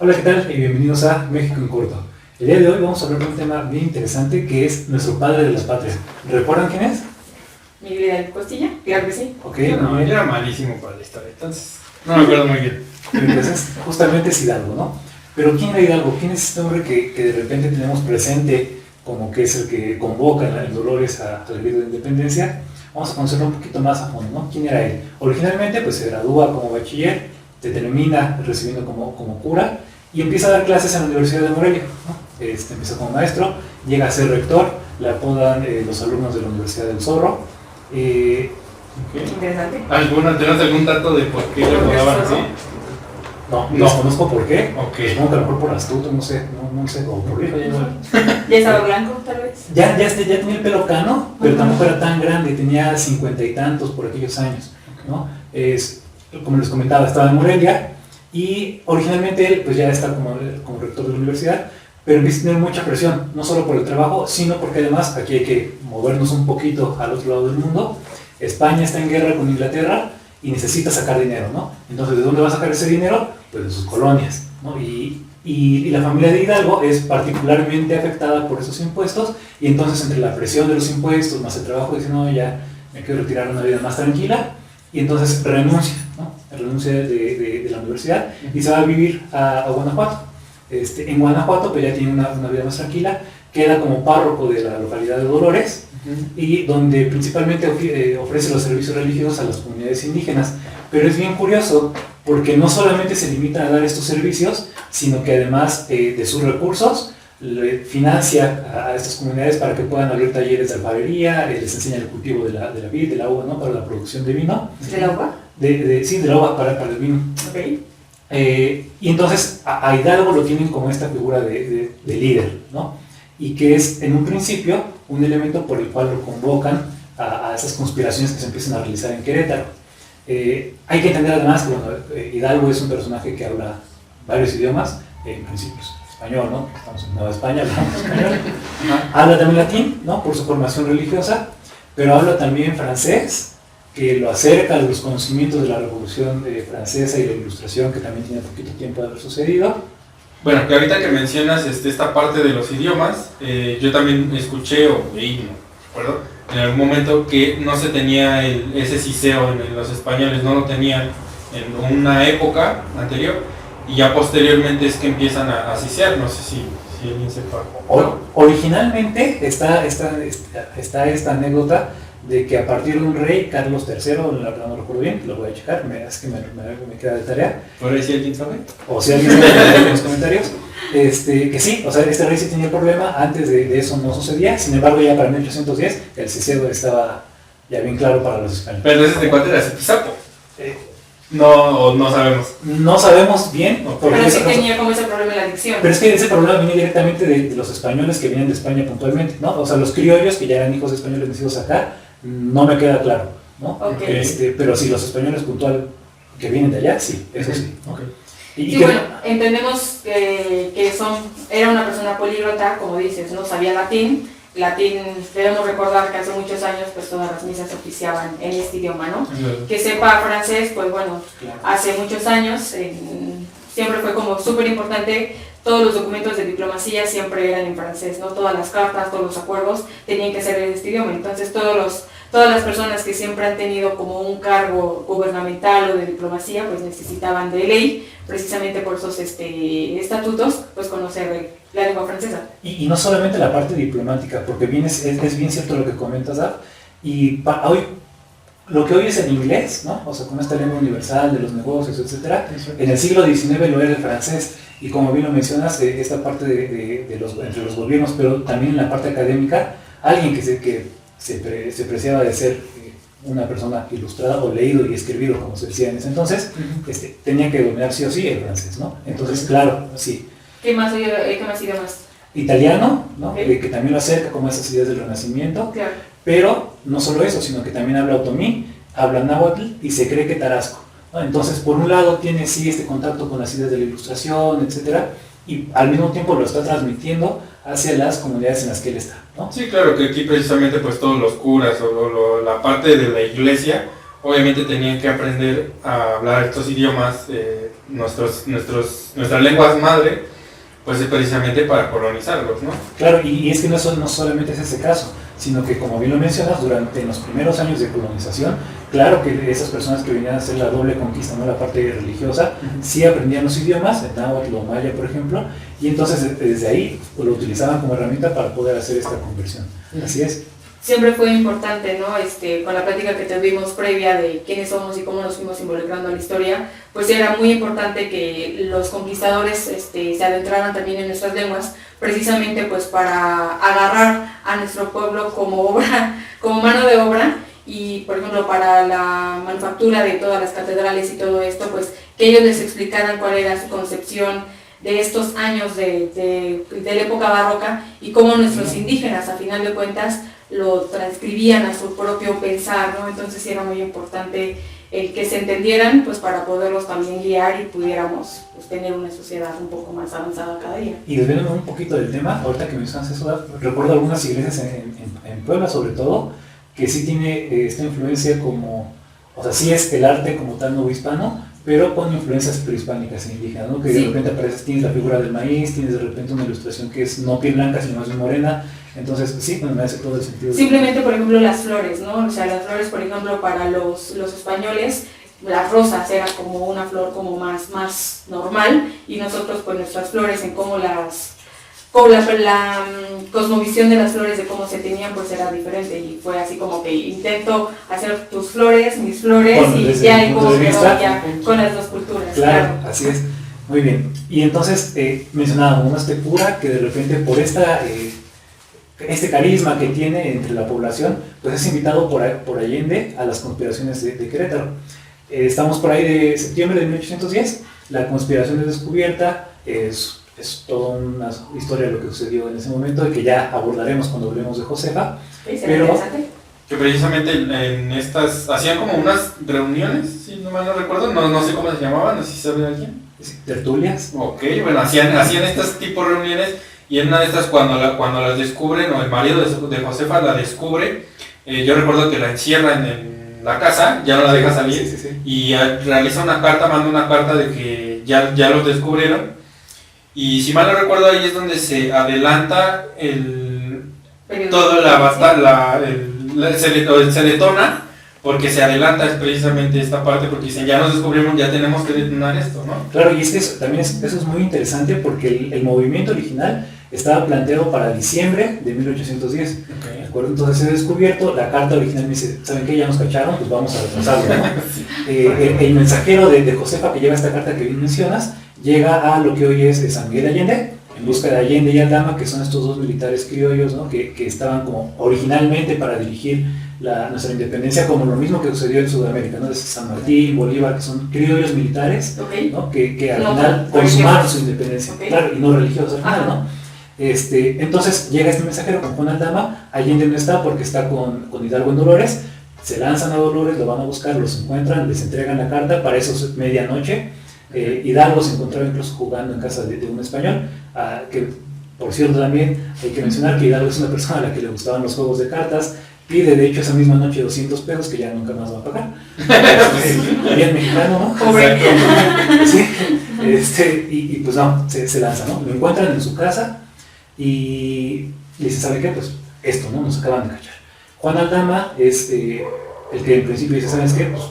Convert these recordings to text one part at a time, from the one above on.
Hola, ¿qué tal? Y bienvenidos a México en Corto. El día de hoy vamos a hablar de un tema bien interesante que es nuestro padre de la patria. ¿Recuerdan quién es? Miguel Hidalgo Costilla, claro que sí. Ok, Yo era malísimo para la historia, entonces no me acuerdo muy bien. Entonces, justamente es Hidalgo, ¿no? Pero ¿quién era Hidalgo? ¿Quién es este hombre que de repente tenemos presente como que es el que convoca en Dolores al grito de independencia? Vamos a conocerlo un poquito más a fondo, ¿no? ¿Quién era él? Originalmente, pues se gradúa como bachiller, se termina recibiendo como cura y empieza a dar clases en la Universidad de Morelia, ¿no? Empieza como maestro, llega a ser rector, le apodan los alumnos de la Universidad del Zorro. Okay. Interesante. ¿Tienes algún dato de por qué le apodaban así? No, No. desconozco por qué. Ok. Supongo que a lo mejor por astuto, no sé, o por qué. Ya estaba blanco, tal vez. Ya tenía el pelo cano, pero tampoco era tan grande, tenía 50 y tantos por aquellos años, ¿no? Como les comentaba, estaba en Morelia y originalmente él pues ya está como rector de la universidad, pero empieza a tener mucha presión, no solo por el trabajo, sino porque además aquí hay que movernos un poquito al otro lado del mundo. España está en guerra con Inglaterra y necesita sacar dinero, ¿no? Entonces, ¿de dónde va a sacar ese dinero? Pues de sus colonias, ¿no? Y la familia de Hidalgo es particularmente afectada por esos impuestos, y entonces entre la presión de los impuestos más el trabajo dice, no, ya me quiero retirar a una vida más tranquila, y entonces renuncia, ¿no? Renuncia de la universidad y se va a vivir a Guanajuato. En Guanajuato pues ya tiene una vida más tranquila, queda como párroco de la localidad de Dolores, y donde principalmente ofrece los servicios religiosos a las comunidades indígenas. Pero es bien curioso porque no solamente se limita a dar estos servicios, sino que además de sus recursos le financia a estas comunidades para que puedan abrir talleres de alfarería, les enseña el cultivo de la vid, del agua, ¿no? Para la producción de vino. ¿Del agua? Sí, del agua para el vino. Ok. Y entonces a Hidalgo lo tienen como esta figura de líder, ¿no? Y que es en un principio un elemento por el cual lo convocan a esas conspiraciones que se empiezan a realizar en Querétaro. Hay que entender además que bueno, Hidalgo es un personaje que habla varios idiomas, en principio español, ¿no? Estamos en Nueva España, hablamos español. Habla también latín, ¿no? Por su formación religiosa, pero habla también francés, que lo acerca a los conocimientos de la Revolución Francesa y la Ilustración, que también tiene poquito tiempo de haber sucedido. Bueno, que ahorita que mencionas esta parte de los idiomas, yo también escuché o leí, no recuerdo, en algún momento que no se tenía ese ciceo en los españoles, no lo tenían en una época anterior, y ya posteriormente es que empiezan a cisear, no sé si alguien sepa. Originalmente está esta anécdota de que a partir de un rey, Carlos III, la verdad no recuerdo bien, lo voy a checar, es que me queda de tarea. ¿Por ahí si alguien sabe? O si alguien sabe en los comentarios, que sí, o sea, este rey sí tenía el problema, antes de eso no sucedía, sin embargo ya para 1810 el ceseo estaba ya bien claro para los españoles. Pero entonces, ¿de cuánto era Zipizapo? No sabemos. No sabemos bien, Pero sí tenía como ese problema en la adicción. pero es que ese problema viene directamente de los españoles que vienen de España puntualmente, ¿no? O sea, los criollos que ya eran hijos de españoles nacidos acá, no me queda claro, ¿no? Okay. Pero sí, los españoles puntual que vienen de allá, sí, eso sí. Okay. Y bueno, entendemos que era una persona políglota, como dices, no sabía latín, debemos recordar que hace muchos años pues todas las misas se oficiaban en este idioma, ¿no? Claro. Que sepa francés, pues bueno, Claro. hace muchos años siempre fue como súper importante, todos los documentos de diplomacia siempre eran en francés, ¿no? Todas las cartas, todos los acuerdos tenían que ser en este idioma, entonces todas las personas que siempre han tenido como un cargo gubernamental o de diplomacia, pues necesitaban de ley, precisamente por esos estatutos, pues conocer la lengua francesa. Y no solamente la parte diplomática, porque es bien cierto lo que comentas, Daf, y hoy, lo que hoy es el inglés, ¿no? O sea, con esta lengua universal de los negocios, etc., en el siglo XIX lo era el francés, y como bien lo mencionas, esta parte entre los gobiernos, pero también en la parte académica, alguien que se preciaba de ser una persona ilustrada o leído y escribido, como se decía en ese entonces, tenía que dominar sí o sí el francés, ¿no? Entonces, claro, sí. ¿Qué más idiomas? Italiano, ¿no? Okay. Que también lo acerca como esas ideas del Renacimiento, Claro. pero no solo eso, sino que también habla otomí, habla náhuatl y se cree que tarasco, ¿no? Entonces, por un lado tiene sí este contacto con las ideas de la Ilustración, etcétera, y al mismo tiempo lo está transmitiendo hacia las comunidades en las que él está, ¿no? Sí, claro, que aquí precisamente pues todos los curas o la parte de la iglesia obviamente tenían que aprender a hablar estos idiomas nuestras lenguas madre, pues es precisamente para colonizarlos, ¿no? Claro, y es que no solamente es ese caso, sino que como bien lo mencionas, durante los primeros años de colonización, claro que esas personas que venían a hacer la doble conquista, no la parte religiosa, sí aprendían los idiomas, el náhuatl o maya, por ejemplo, y entonces desde ahí pues, lo utilizaban como herramienta para poder hacer esta conversión. Así es. Siempre fue importante, ¿no? Con la plática que tuvimos previa de quiénes somos y cómo nos fuimos involucrando en la historia, pues era muy importante que los conquistadores se adentraran también en nuestras lenguas, precisamente pues para agarrar a nuestro pueblo como obra, como mano de obra, y por ejemplo para la manufactura de todas las catedrales y todo esto, pues que ellos les explicaran cuál era su concepción de estos años de la época barroca y cómo nuestros indígenas, a final de cuentas, lo transcribían a su propio pensar, ¿no? Entonces sí era muy importante el que se entendieran, pues para poderlos también guiar y pudiéramos pues, tener una sociedad un poco más avanzada cada día. Y desviándome un poquito del tema, ahorita que mencionas eso, recuerdo algunas iglesias en Puebla sobre todo, que sí tiene esta influencia como, o sea, sí es el arte como tal no hispano, pero con influencias prehispánicas e indígenas, ¿no? Que de repente aparece, tienes la figura del maíz, tienes de repente una ilustración que es no piel blanca, sino más bien morena, entonces sí, bueno, me hace todo el sentido. Simplemente, por ejemplo, las flores, ¿no? O sea, las flores, por ejemplo, para los españoles, las rosas eran como una flor como más normal, y nosotros pues nuestras flores en cómo la cosmovisión de las flores, de cómo se tenían, pues era diferente, y fue así como que intento hacer tus flores, mis flores, bueno, y ya y como quedó ya con las dos culturas. Claro, así es, muy bien. Y entonces mencionábamos una estepura que de repente por este carisma que tiene entre la población, pues es invitado por Allende a las conspiraciones de Querétaro. Estamos por ahí de septiembre de 1810, la conspiración es descubierta, es toda una historia de lo que sucedió en ese momento y que ya abordaremos cuando hablemos de Josefa. Pero que precisamente en estas hacían como unas reuniones, si no mal no recuerdo, no sé cómo se llamaban, no sé si sabe alguien. ¿Tertulias? Ok, bueno, hacían estas tipo de reuniones, y en una de estas cuando las descubren, o el marido de Josefa la descubre, yo recuerdo que la encierran en la casa, ya no la deja salir, sí. Y realiza una carta, manda una carta de que ya los descubrieron. Y si mal no recuerdo, ahí es donde se adelanta toda la batalla, se detona, porque se adelanta precisamente esta parte, porque dicen, ya nos descubrimos, ya tenemos que detonar esto, ¿no? Claro, y es que eso es muy interesante, porque el movimiento original estaba planteado para diciembre de 1810, okay. ¿De acuerdo? Entonces se ha descubierto, la carta original me dice, ¿saben qué? Ya nos cacharon, pues vamos a retrasarlo, ¿no? El mensajero de Josefa que lleva esta carta que bien mencionas, llega a lo que hoy es San Miguel Allende, en busca de Allende y Aldama, que son estos dos militares criollos, ¿no? que estaban como originalmente para dirigir nuestra independencia, como lo mismo que sucedió en Sudamérica, ¿no? Desde San Martín, Bolívar, que son criollos militares, okay. ¿no? que al final consumaron su independencia, okay. Claro, y no religiosos al final, ¿no? Entonces llega este mensajero con Juan Aldama, Allende no está porque está con Hidalgo en Dolores, se lanzan a Dolores, lo van a buscar, los encuentran, les entregan la carta, para eso es medianoche. Hidalgo se encontraba incluso jugando en casa de un español, que por cierto también hay que mencionar que Hidalgo es una persona a la que le gustaban los juegos de cartas, pide de hecho esa misma noche 200 pesos que ya nunca más va a pagar. Bien mexicano, ¿no? Pobre. Sí, y pues no, se lanza, ¿no? Lo encuentran en su casa y le dice, ¿sabe qué? Pues esto, ¿no? Nos acaban de cachar. Juan Aldama es el que en principio dice, ¿sabes qué? Pues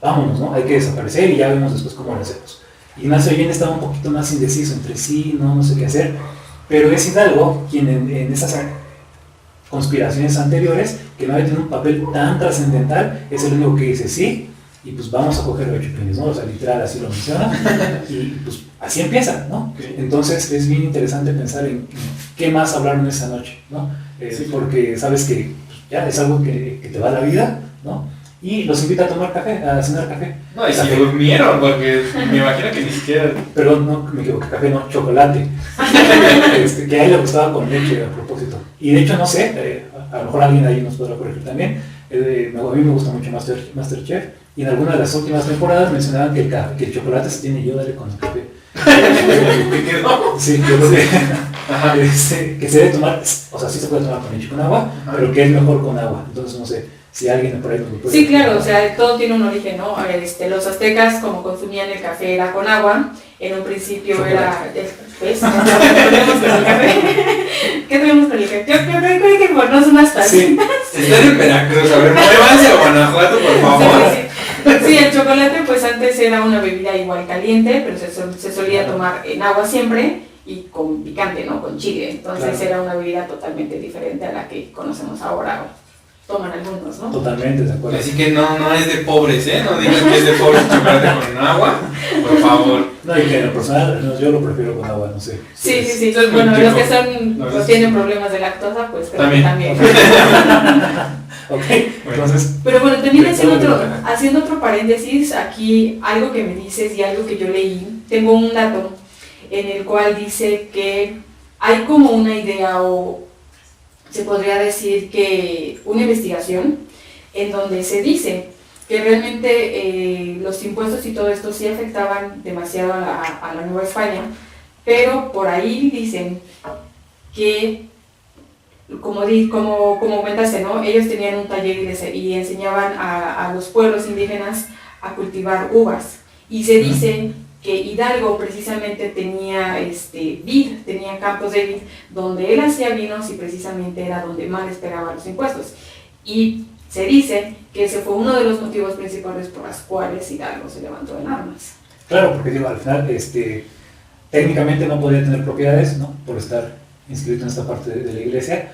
vámonos, ¿no? Hay que desaparecer y ya vemos después cómo lo hacemos. Ignacio Allende estaba un poquito más indeciso entre sí, no sé qué hacer, pero es Hidalgo quien en esas conspiraciones anteriores, que no había tenido un papel tan trascendental, es el único que dice sí, y pues vamos a coger 8 pines, ¿no? O sea, literal así lo menciona, y pues así empieza, ¿no? Okay. Entonces es bien interesante pensar en qué más hablaron esa noche, ¿no? Sí. Porque sabes que pues, ya es algo que te va a la vida, ¿no? Y los invita a tomar café, a cenar café. No, y si durmieron, porque me imagino que ni siquiera... Perdón, no, me equivoqué, café no, chocolate. Que a él le gustaba con leche a propósito. Y de hecho, no sé, a lo mejor alguien ahí nos podrá corregir también, a mí me gusta mucho Masterchef, y en alguna de las últimas temporadas mencionaban que el chocolate se tiene yodale con el café. ¿Qué quedó? Sí, yo creo que se debe tomar, o sea, sí se puede tomar con leche con agua, pero que es mejor con agua. Entonces, no sé, Si alguien por ahí nos lo puede Sí, claro, explicar. o sea, todo tiene un origen, ¿no? Los aztecas, como consumían el café, era con agua. En un principio era... ¿Ves? ¿Qué tenemos con el café? ¿Qué tenemos con el café? Yo creo que ponernos unas tacitas. Están en Veracruz, a ver, muévanse a Guanajuato, por favor. Sí, el chocolate pues antes era una bebida igual caliente, pero se solía tomar en agua siempre y con picante, ¿no? Con chile. Entonces Claro. era una bebida totalmente diferente a la que conocemos ahora, o toman algunos, ¿no? Totalmente, de acuerdo. Así que no es de pobres, ¿eh? No digan que es de pobres el chocolate con agua, por favor. No, y que en lo personal, no, yo lo prefiero con agua, no sé. Sí. Eso es muy Bueno, los rico. que son, No, pues, eso tienen problemas de lactosa, pues creo También. que también. Ok, entonces, Pero bueno, también De haciendo otro paréntesis, aquí algo que me dices y algo que yo leí, tengo un dato en el cual dice que hay como una idea, o se podría decir que una investigación en donde se dice que realmente los impuestos y todo esto sí afectaban demasiado a la Nueva España, pero por ahí dicen que, como comentaste, ¿no? Ellos tenían un taller y enseñaban a los pueblos indígenas a cultivar uvas. Y se dice que Hidalgo precisamente tenía vid, tenía campos de vid, donde él hacía vinos y precisamente era donde más les pegaba los impuestos. Y se dice que ese fue uno de los motivos principales por los cuales Hidalgo se levantó en armas. claro, porque digo, al final, técnicamente no podía tener propiedades, ¿no? Por estar inscrito en esta parte de la iglesia.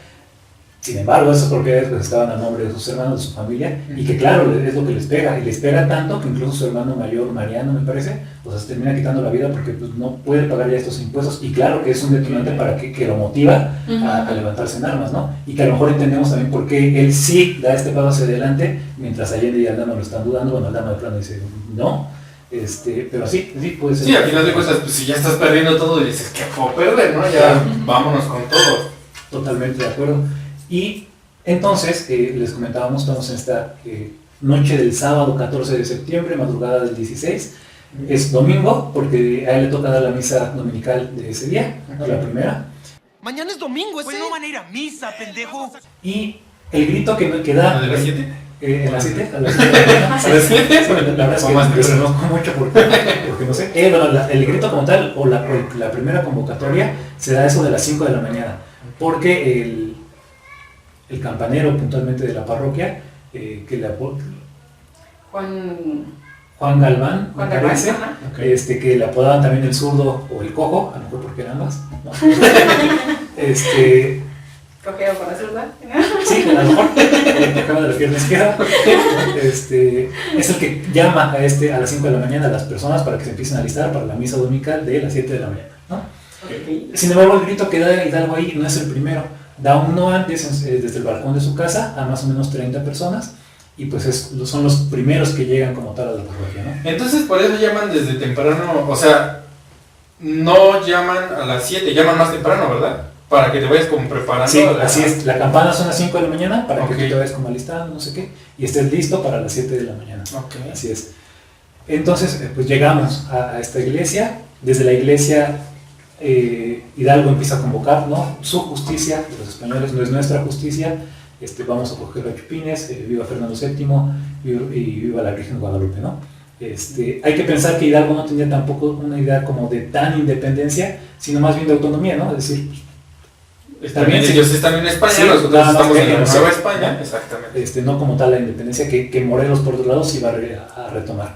Sin embargo, esas propiedades pues estaban a nombre de sus hermanos, de su familia, y que claro, es lo que les pega, y les pega tanto que incluso su hermano mayor, Mariano, me parece, pues se termina quitando la vida porque pues, no puede pagar ya estos impuestos, y claro que es un detonante para que lo motiva a levantarse en armas, ¿no? Y que a lo mejor entendemos también por qué él sí da este paso hacia adelante, mientras Allende y Aldama lo están dudando. Bueno, Aldama de plano dice, no, pero sí puede ser. Sí, al final de cuentas, pues si ya estás perdiendo todo y dices, ¿qué puedo perder, no? Ya vámonos con todo. Totalmente de acuerdo. Y entonces, les comentábamos, estamos en esta noche del sábado 14 de septiembre, madrugada del 16. Es domingo, porque a él le toca dar la misa dominical de ese día, ¿no? La primera. Mañana es domingo, Pues no van a ir a misa, pendejo. Y el grito que da... ¿A las 7? ¿En las 7? ¿A las 7? ¿A las 7? La verdad es O que más desconozco mucho porque no sé. Bueno, el grito como tal, o la primera convocatoria, se da eso de las 5 de la mañana, porque el campanero puntualmente de la parroquia, Juan Galván, me parece, ajá. que le apodaban también el zurdo o el cojo, a lo mejor porque eran ambas, ¿no? Cogeo por la zurda. Sí, a lo mejor, porque acaba de la pierna izquierda, es el que llama a las 5 de la mañana a las personas para que se empiecen a alistar para la misa dominical de las 7 de la mañana, ¿no? Okay. Sin embargo, el grito que da Hidalgo ahí no es el primero, da uno antes desde el balcón de su casa a más o menos 30 personas, y pues son los primeros que llegan como tal a la parroquia, ¿no? Entonces por eso llaman desde temprano, o sea, no llaman a las 7, llaman más temprano, ¿verdad? Para que te vayas como preparando. Sí, así es, la campana son las 5 de la mañana para que Ok. tú te vayas como alistando, no sé qué, y estés listo para las 7 de la mañana. Ok. Así es. Entonces, pues llegamos a esta iglesia. Desde la iglesia, Hidalgo empieza a convocar, ¿no? Su justicia de los españoles no es nuestra justicia. Vamos a coger a chupines, viva Fernando VII y viva la Virgen de Guadalupe, ¿no? Hay que pensar que Hidalgo no tenía tampoco una idea como de tan independencia, sino más bien de autonomía, ¿no? Es decir, Está bien, sí. ellos están en España, Sí, nosotros nada más estamos que en la no sé. Nueva España. Exactamente. no como tal la independencia que Morelos por otro lado sí va a retomar.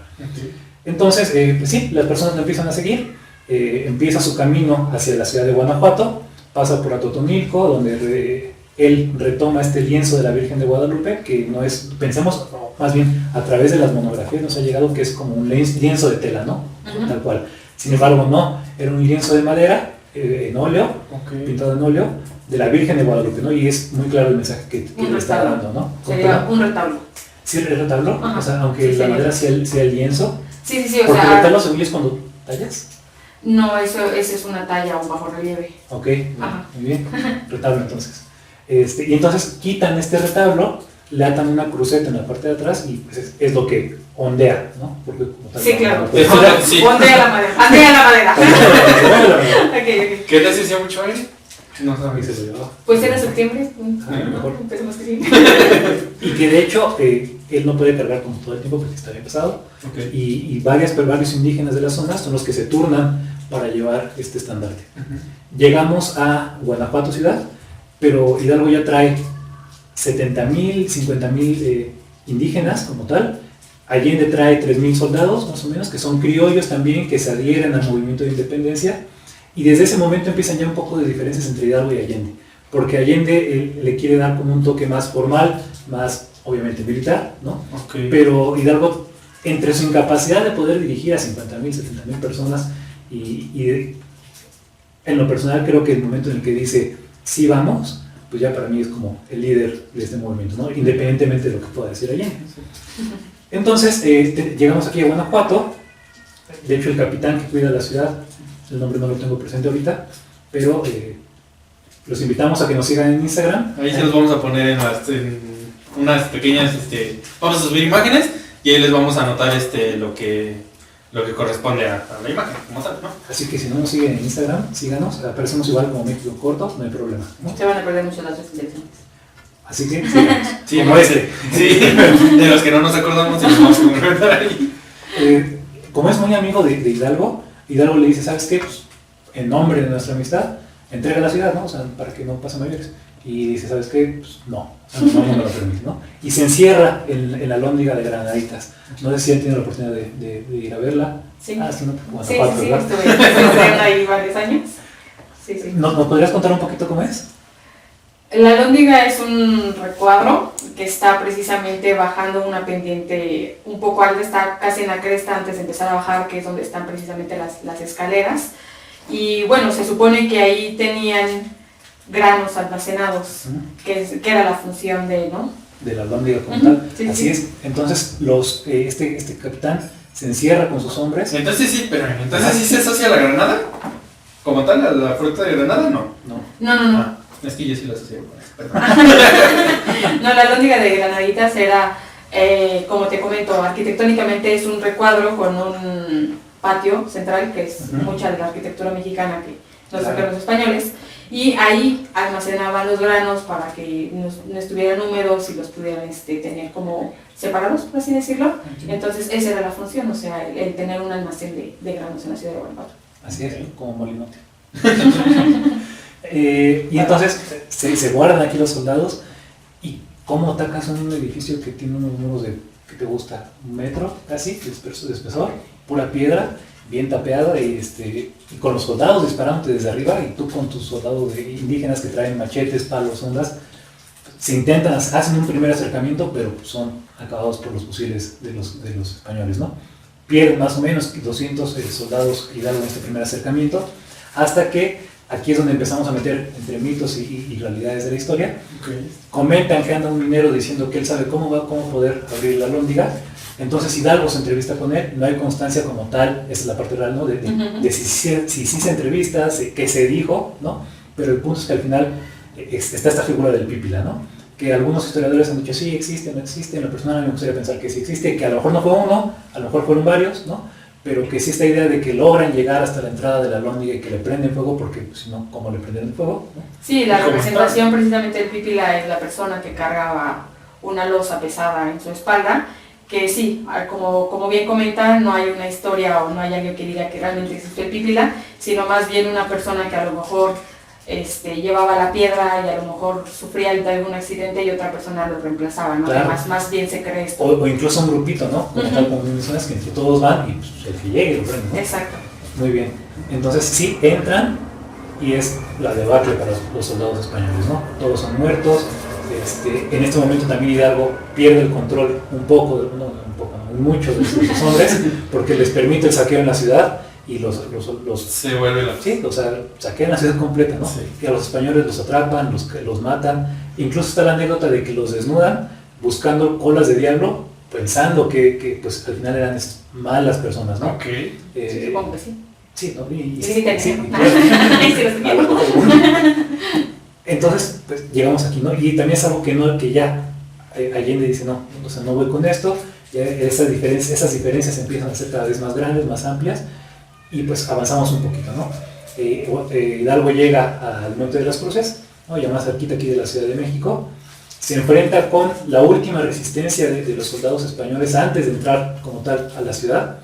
Entonces, pues sí, las personas lo empiezan a seguir, empieza su camino hacia la ciudad de Guanajuato, pasa por Atotonilco, donde él retoma este lienzo de la Virgen de Guadalupe, que no es, pensemos, más bien a través de las monografías nos ha llegado que es como un lienzo de tela, ¿no? Ujú. Tal cual. Sin embargo, no, era un lienzo de madera, en óleo, pintado en óleo, de la Virgen de Guadalupe, ¿no? Y es muy claro el mensaje que Un le está retablo. dando, ¿no? Sería un retablo. Sí, el retablo, Ajá. o sea, aunque Sí, la sería. madera sea el lienzo, Sí, o porque el sea, retablo según yo es cuando tallas. no, eso es una talla o bajo relieve. Ok, Ajá. muy bien, retablo entonces. Y entonces quitan este retablo, le atan una cruceta en la parte de atrás y pues es lo que ondea, ¿no? Porque como tal, Sí, no- claro. no puede- Sí. Ondea la madera. Ondea la madera. Ok, ok. ¿Qué te hacía mucho aire? No Y sabes. se lo llevaba. Pues era septiembre. A lo mejor. Empezamos que sí. Y que de hecho él no puede cargar como todo el tiempo porque está bien pesado. Ok. Y varios indígenas de la zona son los que se turnan para llevar este estandarte. Ujú. Llegamos a Guanajuato ciudad, pero Hidalgo ya trae 70,000, 50,000 indígenas como tal. Allende trae 3,000 soldados más o menos, que son criollos también, que se adhieren al movimiento de independencia. Y desde ese momento empiezan ya un poco de diferencias entre Hidalgo y Allende. Porque Allende le quiere dar como un toque más formal, más obviamente militar, ¿no? Ok. Pero Hidalgo, entre su incapacidad de poder dirigir a 50,000, 70,000 personas, y en lo personal creo que el momento en el que dice, sí vamos, pues ya para mí es como el líder de este movimiento, ¿no? Independientemente de lo que pueda decir Allende. Entonces, llegamos aquí a Guanajuato. De hecho, el capitán que cuida la ciudad, el nombre no lo tengo presente ahorita, pero los invitamos a que nos sigan en Instagram. Ahí se los vamos a poner en unas pequeñas, vamos a subir imágenes y ahí les vamos a anotar lo que corresponde a la imagen, como tal, ¿no? Así que si no nos siguen en Instagram, síganos. Aparecemos igual como México Corto, no hay problema, ¿no? Se van a perder mucho las otras elecciones. Así que síganos. Sí, como no, este. Sí, de los que no nos acordamos y los vamos a complementar ahí. Como es muy amigo de Hidalgo, Hidalgo le dice, ¿sabes qué? Pues, en nombre de nuestra amistad, entrega la ciudad, ¿no? O sea, para que no pase mayores. Y dice, ¿sabes qué? Pues no, no me lo permite, ¿no? Y se encierra en la Alhóndiga de Granaditas. No sé si han tenido la oportunidad de ir a verla. Sí. Ah, sí, no, Sí, Guanajuato, sí, ¿verdad? estuve ahí varios años. Sí, sí. ¿Nos podrías contar un poquito cómo es? La Alhóndiga es un recuadro que está precisamente bajando una pendiente un poco alta, está casi en la cresta antes de empezar a bajar, que es donde están precisamente las escaleras. Y bueno, se supone que ahí tenían granos almacenados, que era la función de, ¿no? De la Alhóndiga como Ujú, tal. sí, Así sí. es. Entonces, este capitán se encierra con sus hombres. Entonces sí se asocia a la granada, como tal, a la fruta de granada, no. No. No. Es que yo sí la asocio con eso, perdón. No, la Alhóndiga de Granaditas era, como te comento, arquitectónicamente es un recuadro con un patio central, que es Ujú. mucha de la arquitectura mexicana que nos Claro. trajeron los españoles, y ahí almacenaban los granos para que no estuvieran húmedos y los pudieran tener como separados, por así decirlo. Entonces esa era la función, o sea, el tener un almacén de granos en la ciudad de Guanajuato. Así es, como molinote. Y entonces se guardan aquí los soldados. ¿Y cómo atacas un edificio que tiene unos muros de, ¿qué te gusta? 1 metro casi de espesor, pura piedra, bien tapeada, y con los soldados disparándote desde arriba, y tú con tus soldados indígenas que traen machetes, palos, ondas, hacen un primer acercamiento, pero son acabados por los fusiles de los españoles, ¿no? Pierden más o menos 200 soldados Hidalgo en este primer acercamiento, hasta que aquí es donde empezamos a meter entre mitos y realidades de la historia. Comentan que anda un minero diciendo que él sabe cómo poder abrir la Alhóndiga. Entonces Hidalgo se entrevista con él, no hay constancia como tal, esa es la parte real, ¿no? De si se entrevista, qué se dijo, ¿no? Pero el punto es que al final está esta figura del pípila, ¿no? Que algunos historiadores han dicho sí existe, no existe. En lo personal a mí me gustaría pensar que sí existe, que a lo mejor no fue uno, a lo mejor fueron varios, ¿no? Pero que sí esta idea de que logran llegar hasta la entrada de la Alhóndiga y que le prenden fuego, porque pues, si no, ¿cómo le prendieron fuego? ¿no? Sí, la ¿Y cómo representación precisamente del pípila es la persona que cargaba una losa pesada en su espalda, que sí, como bien comentan, no hay una historia o no hay alguien que diga que realmente existe el pípila, sino más bien una persona que a lo mejor llevaba la piedra y a lo mejor sufría de algún accidente y otra persona lo reemplazaba, ¿no? Claro. Más bien se cree esto. O incluso un grupito, ¿no? Como tal, como mencionas, que entre todos van y pues, el que llegue lo prende, ¿no? Exacto. Muy bien. Entonces sí entran y es la debacle para los soldados españoles, ¿no? Todos son muertos. En este momento también Hidalgo pierde el control mucho de sus hombres, porque les permite el saqueo en la ciudad y los Se vuelve la... sí, o sea, saquean la ciudad completa, ¿no? Sí. Y a los españoles los atrapan, los matan. Incluso está la anécdota de que los desnudan buscando colas de diablo, pensando que pues al final eran malas personas, ¿no? Ok. Sí, supongo que sí. Sí, ¿no? Sí, tenía. sí, Sí, los tenía. a lo mejor. Entonces, pues llegamos aquí, ¿no? Y también es algo que ya Allende dice, no, o sea, no voy con esto, ya esas diferencias empiezan a ser cada vez más grandes, más amplias, y pues avanzamos un poquito, ¿no? Hidalgo llega al Monte de las Cruces, ¿no? Ya más cerquita aquí de la Ciudad de México, se enfrenta con la última resistencia de los soldados españoles antes de entrar como tal a la ciudad,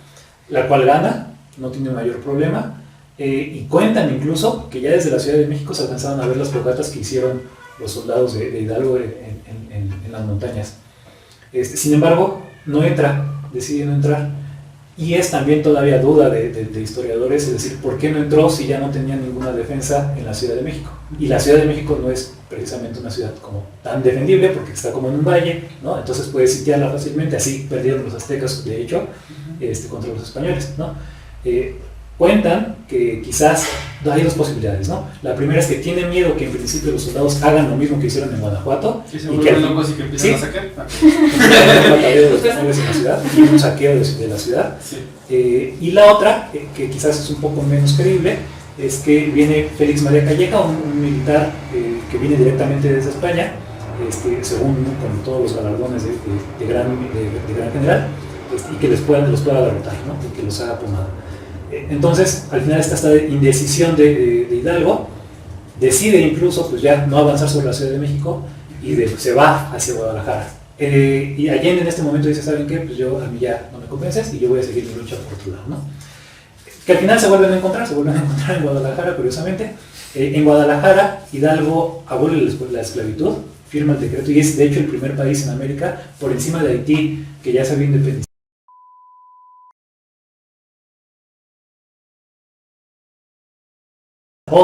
la cual gana, no tiene mayor problema, y cuentan incluso que ya desde la Ciudad de México se alcanzaron a ver las fogatas que hicieron los soldados de Hidalgo en las montañas. Sin embargo, no entra, decide no entrar, y es también todavía duda de historiadores, es decir, ¿por qué no entró si ya no tenía ninguna defensa en la Ciudad de México? Y la Ciudad de México no es precisamente una ciudad como tan defendible porque está como en un valle, ¿no? Entonces puede sitiarla fácilmente, así perdieron los aztecas, de hecho, contra los españoles, ¿no? Cuentan que quizás hay dos posibilidades, ¿no? La primera es que tienen miedo que en principio los soldados hagan lo mismo que hicieron en Guanajuato. Y se que vuelven locos y que empiezan a sacar. un batalleo de los españoles en la ciudad y un saqueo de la ciudad. Sí. Y la otra, que quizás es un poco menos creíble, es que viene Félix María Calleja, un militar que viene directamente desde España, según con todos los galardones de gran general, y que los pueda derrotar, ¿no? Y que los haga pomada. Entonces, al final está esta indecisión de Hidalgo, decide incluso pues ya no avanzar sobre la Ciudad de México y se va hacia Guadalajara. Y Allende en este momento dice, ¿saben qué? Pues a mí ya no me convences y yo voy a seguir mi lucha por otro lado, ¿no? Que al final se vuelven a encontrar en Guadalajara, curiosamente. En Guadalajara, Hidalgo abole la esclavitud, firma el decreto y es de hecho el primer país en América, por encima de Haití, que ya se había independizado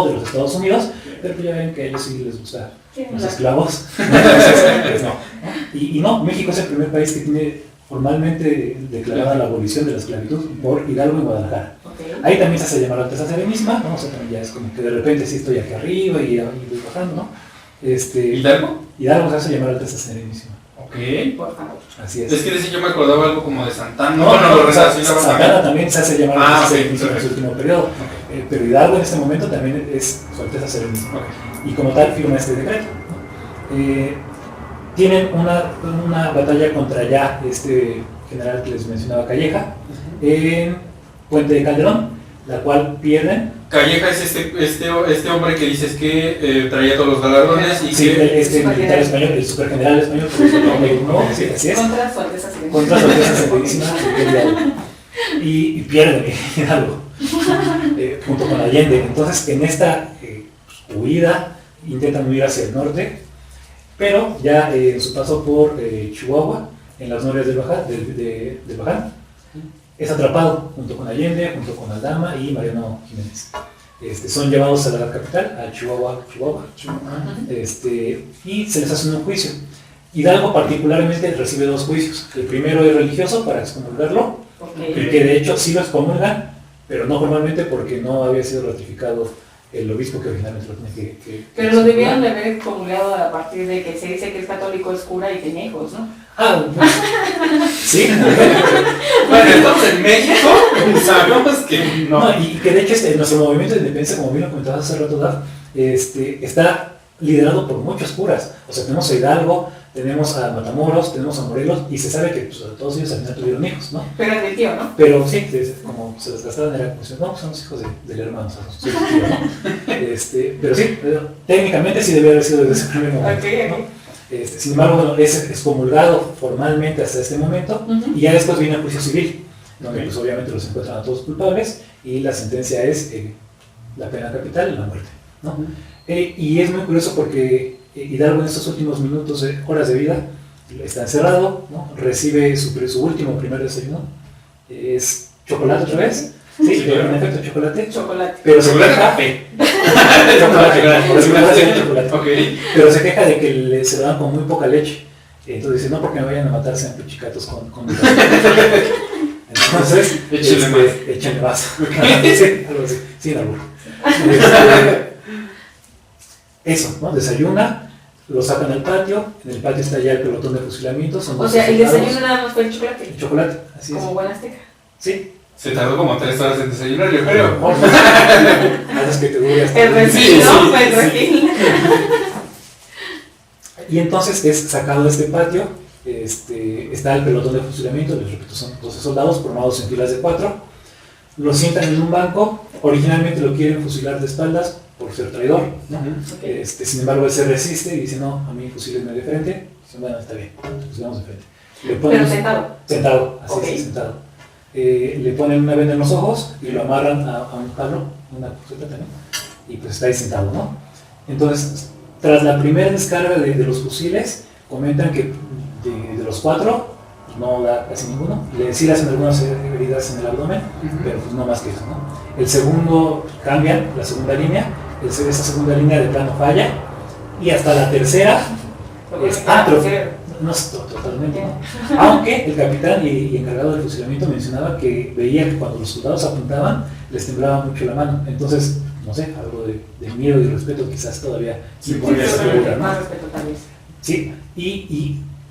de los Estados Unidos, pero pues ya ven que a ellos sí les gusta los esclavos. Entonces, pues no. Y no, México es el primer país que tiene formalmente declarada la abolición de la esclavitud por Hidalgo en Guadalajara. Ahí también se hace llamar Alteza Serenísima, ¿no? O sea, también ya es como que de repente sí estoy aquí arriba y voy bajando, ¿no? ¿Hidalgo? Hidalgo se hace llamar Alteza Serenísima. Ok. Por favor. Así es. Es que decir, yo me acordaba algo como de Santana. No, lo relacionaba Santana también se hace llamar Alteza ok, Serenísima en su último periodo. Pero Hidalgo en este momento también es su Alteza Serenísima. Y como tal firma este decreto, ¿no? Tienen una batalla contra ya este general que les mencionaba, Calleja, en Puente de Calderón, la cual pierden. Calleja es este hombre que dices que traía todos los galardones y sí, que... este militar español, el supergeneral español, por eso no, sí, así es. Contra su Alteza Serenísima. Contra su Alteza Serenísima, y pierden Hidalgo, junto con Allende. Entonces, en esta huida, intentan huir hacia el norte, pero ya en su paso por Chihuahua, en las norias del Baján, es atrapado junto con Allende, junto con Aldama y Mariano Jiménez. Son llevados a la capital, a Chihuahua, y se les hace un juicio. Hidalgo particularmente recibe dos juicios. El primero es religioso para excomulgarlo, y que de hecho sí lo excomulgan, pero no formalmente porque no había sido ratificado el obispo que originalmente lo tenía que pero lo debieron de haber excomulgado a partir de que se dice que es católico, es cura y tiene hijos, ¿no? Ah, pues, sí. Bueno, estamos en México, sabemos que no. No, y que de hecho nuestro movimiento de independencia, como bien lo comentabas hace rato, Daf, está liderado por muchos curas. O sea, tenemos a Hidalgo, tenemos a Matamoros, tenemos a Morelos, y se sabe que pues, todos ellos al final tuvieron hijos, ¿no? Pero es del tío, ¿no? Pero sí, como se les gastaban era como, no, son los hijos del hermano, o sea, son sus tíos, ¿no? Pero sí, técnicamente sí debe haber sido desde ese primer momento, ¿no? Sin embargo, bueno, es excomulgado formalmente hasta este momento, y ya después viene el juicio civil, donde pues obviamente los encuentran a todos culpables, y la sentencia es la pena capital y la muerte, ¿no? Y es muy curioso porque Hidalgo en estos últimos minutos, horas de vida, está encerrado, ¿no? Recibe su último primer desayuno, es chocolate otra vez, sí, en efecto chocolate, pero se queja, pero se queja de que se le dan con muy poca leche, entonces dice, no porque me vayan a matar sean pichicatos con entonces, échenle más, sí, algo así, sin albur. Eso, ¿no? Desayuna, lo sacan al patio, en el patio está ya el pelotón de fusilamiento. O sea, el desayuno nada más fue el chocolate. El chocolate, así como es. buen azteca. Sí. Se tardó como 3 horas en desayunar, yo creo. Haces que te dure hasta el refil, ¿no? El refil. Y entonces es sacado de este patio, está el pelotón de fusilamiento, les repito, son 12 soldados formados en filas de 4. lo sientan en un banco, originalmente lo quieren fusilar de espaldas por ser traidor, ¿no? Okay. Sin embargo él se resiste y dice, no, a mí fusílenme de frente. Dice, bueno, está bien, fusilamos de frente. Le ponen, Pero sentado. Sentado, así Okay. es, sentado. Le ponen una venda en los ojos y lo amarran a un palo, una coseta también, y pues está ahí sentado, ¿no? Entonces, tras la primera descarga de los fusiles, comentan que de los 4, no da casi ninguno, sí le hacen algunas heridas en el abdomen, pero pues no más que eso, ¿no? El segundo cambian, la segunda línea, esa segunda línea de plano falla, y hasta la tercera es atrofia. No es totalmente, ¿no? Aunque el capitán y encargado del fusilamiento mencionaba que veía que cuando los soldados apuntaban les temblaba mucho la mano, entonces, no sé, algo de miedo y respeto quizás todavía sí, podría ser figura, ¿no? Más respeto tal vez. Sí,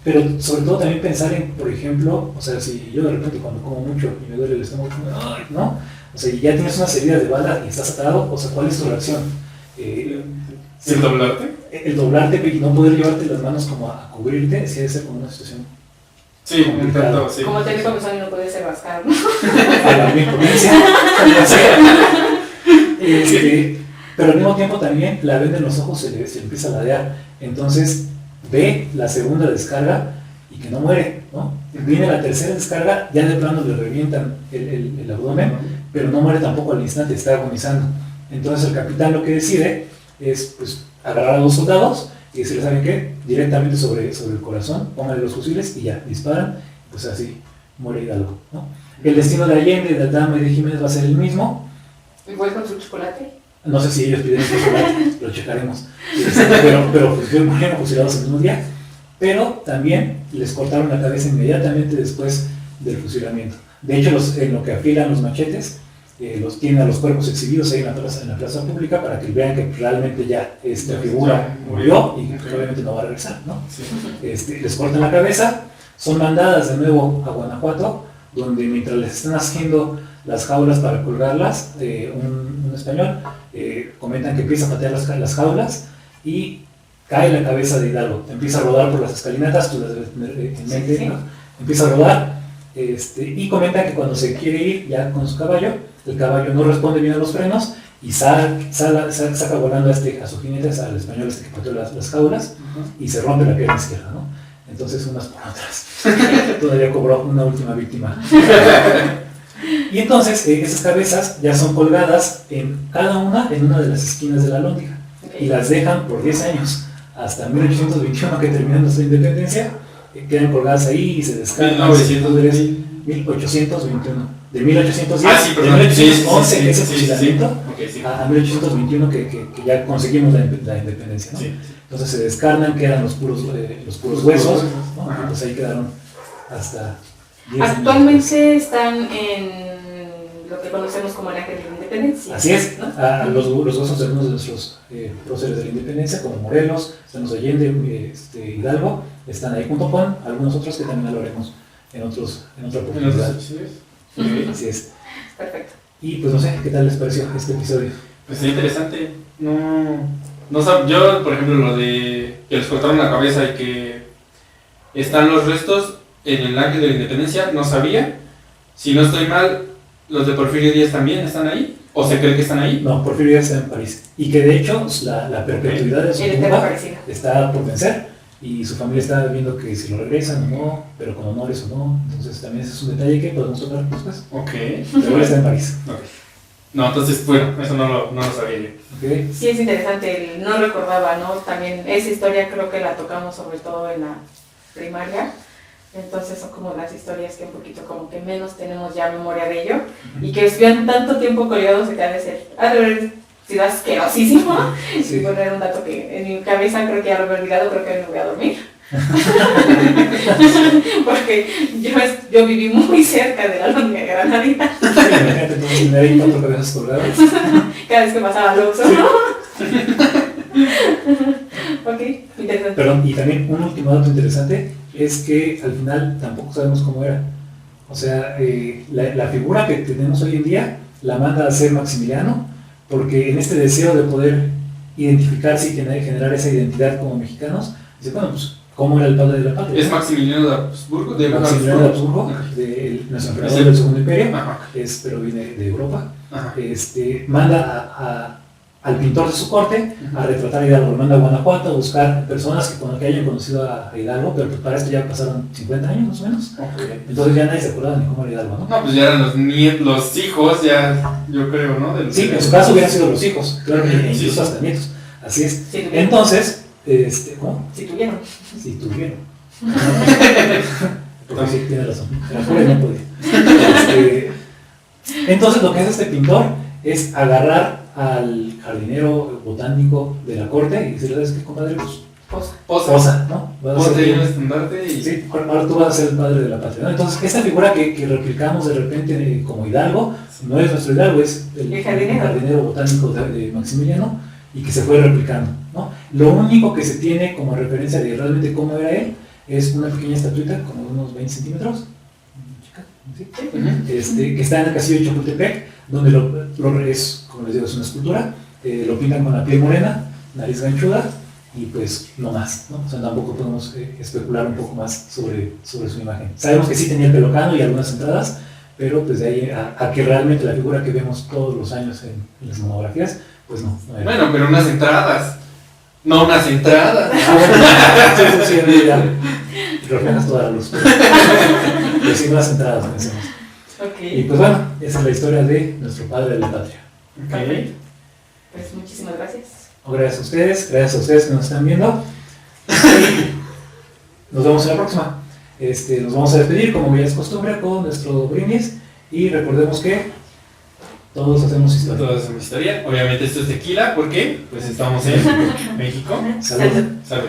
pero sobre todo también pensar en, por ejemplo, o sea, si yo de repente cuando como mucho y me duele el estómago, ¡ay! ¿No? O sea, y ya tienes unas heridas de bala y estás atado, o sea, ¿cuál es tu reacción? ¿El doblarte? El doblarte y no poder llevarte las manos como a cubrirte, sí debe ser como una situación Sí, complicada. intento, sí. Como técnico visual no puede ser rascar, ¿no? De la impotencia. Pero al mismo tiempo también la venda en los ojos se le empieza a ladear, entonces ve la segunda descarga y que no muere, ¿no? Viene la tercera descarga, ya de plano le revientan el abdomen, pero no muere tampoco al instante, está agonizando. Entonces el capitán lo que decide es pues agarrar a 2 soldados y decirles, ¿saben qué? Directamente sobre el corazón, pónganle los fusiles y ya, disparan, pues así muere Hidalgo, ¿no? El destino de Allende, de Aldama y de Jiménez va a ser el mismo. Igual con su chocolate. No sé si ellos piden chocolate, lo checaremos. Pero pues murieron fusilados el mismo día. Pero también les cortaron la cabeza inmediatamente después del fusilamiento. De hecho, en lo que afilan los machetes, los tienen a los cuerpos exhibidos ahí en la plaza pública para que vean que realmente ya esta figura murió y que probablemente no va a regresar, ¿no? Sí. Les cortan la cabeza, son mandadas de nuevo a Guanajuato, donde mientras les están haciendo las jaulas para colgarlas, un español comentan que empieza a patear las jaulas y cae la cabeza de Hidalgo, empieza a rodar por las escalinatas, tú las debes tener en mente, ¿no? Empieza a rodar, y comentan que cuando se quiere ir ya con su caballo, el caballo no responde bien a los frenos y saca volando a su jinete, al español que pateó las jaulas, y se rompe la pierna izquierda, ¿no? Entonces unas por otras. Todavía cobró una última víctima. Y entonces esas cabezas ya son colgadas cada una en una de las esquinas de la Alhóndiga, y las dejan por 10 años, hasta 1821, que termina nuestra independencia, quedan colgadas ahí y se descargan. 1821. De 1810, Ah, sí, perdón. de 1811, Sí, que es el sí, fusilamiento, Ok, sí. a 1821 que ya conseguimos la independencia, ¿no? Sí. Entonces se descarnan, quedan los puros huesos, ¿no? Entonces ahí quedaron hasta 10 años. Actualmente están en lo que conocemos como el Ángel de la Independencia. Así es, ¿no? los huesos de algunos de nuestros próceres de la independencia, como Morelos, San Luis Allende, Hidalgo, están ahí junto con algunos otros que también hablaremos en otra oportunidad. Así es. Perfecto. Y pues no sé, ¿qué tal les pareció este episodio? Pues es interesante. Yo, por ejemplo, lo de que les cortaron la cabeza y que están los restos en el Ángel de la Independencia, no sabía. Si no estoy mal, los de Porfirio Díaz también están ahí. ¿O se cree que están ahí? No, Porfirio Díaz está en París. Y que de hecho la perpetuidad de su El tumba desaparecido. está por vencer. Y su familia está viendo que si lo regresan o no, pero con honores o no. Entonces también ese es un detalle que podemos tocar después. Ok. Pero ahora está en París. Ok. No, entonces, bueno, eso no lo sabía yo. ¿Okay? Sí, es interesante, no recordaba, ¿no? También esa historia creo que la tocamos sobre todo en la primaria. Entonces son como las historias que un poquito como que menos tenemos ya memoria de ello. Y que estuvieran tanto tiempo colgados de que ha de haber sido asquerosísimo. Sí. Y bueno, era un dato que en mi cabeza creo que ya lo he olvidado, creo que hoy me voy a dormir. Porque yo viví muy cerca de la Alhóndiga Granadina. Imagínate tener ahí 4 cabezas colgadas. Cada vez que pasaba al Oxxo, ¿no? Ok, interesante. Perdón, y también un último dato interesante es que al final tampoco sabemos cómo era. O sea, la figura que tenemos hoy en día la manda a hacer Maximiliano, porque en este deseo de poder identificarse y generar esa identidad como mexicanos, dice, bueno, pues cómo era el padre de la patria. Es Maximiliano de Habsburgo, Maximiliano de Habsburgo, nuestro emperador del Segundo Imperio, Ajá, pero viene de Europa. ajá. Manda al pintor de su corte a retratar a Hidalgo, lo manda a Guanajuato a buscar personas que hayan conocido a Hidalgo, pero pues para esto ya pasaron 50 años más o menos. Okay. Entonces ya nadie se acordaba ni cómo era Hidalgo, ¿no? No, pues ya eran los hijos, ya, yo creo, ¿no? Sí, en su caso hubieran sido los hijos, claro, e Sí, incluso sí. hasta nietos. Así es. Sí, tuvieron. Entonces, ¿cómo? Si tuvieron. Si tuvieron. Porque sí, tiene razón. La pura no podía. Entonces, lo que hace este pintor es agarrar al jardinero botánico de la corte y decirle: ¿sabes qué, compadre? Pues, posa, ¿no? Vas a Ponte ser ahí tú- un estandarte y... Sí, ahora tú vas a ser el padre de la patria, ¿no? Entonces, esta figura que replicamos de repente como Hidalgo, no es nuestro Hidalgo, es El jardinero. botánico de Maximiliano, y que se fue replicando, ¿no? Lo único que se tiene como referencia de realmente cómo era él es una pequeña estatuita, como de unos 20 centímetros, chica, ¿sí? Que está en el castillo de Chapultepec, donde es, como les digo, es una escultura, lo pintan con la piel morena, nariz ganchuda, y pues no más, ¿no? O sea, tampoco podemos especular un poco más sobre su imagen. Sabemos que sí tenía el pelo cano y algunas entradas, pero pues de ahí a que realmente la figura que vemos todos los años en las monografías, pues no era. Bueno, pero unas entradas. No, unas entradas. Bueno, sí, ya reflejas toda la luz. Pero sí, unas entradas, pensemos. Y Ok. pues bueno, esa es la historia de nuestro padre de la patria. Ok. Pues muchísimas gracias. Gracias a ustedes que nos están viendo. Nos vemos en la próxima. Nos vamos a despedir, como ya es costumbre, con nuestro brindis. Y recordemos que todos hacemos historia. Toda esa historia. Obviamente esto es tequila, porque pues estamos en México. Salud. Salud.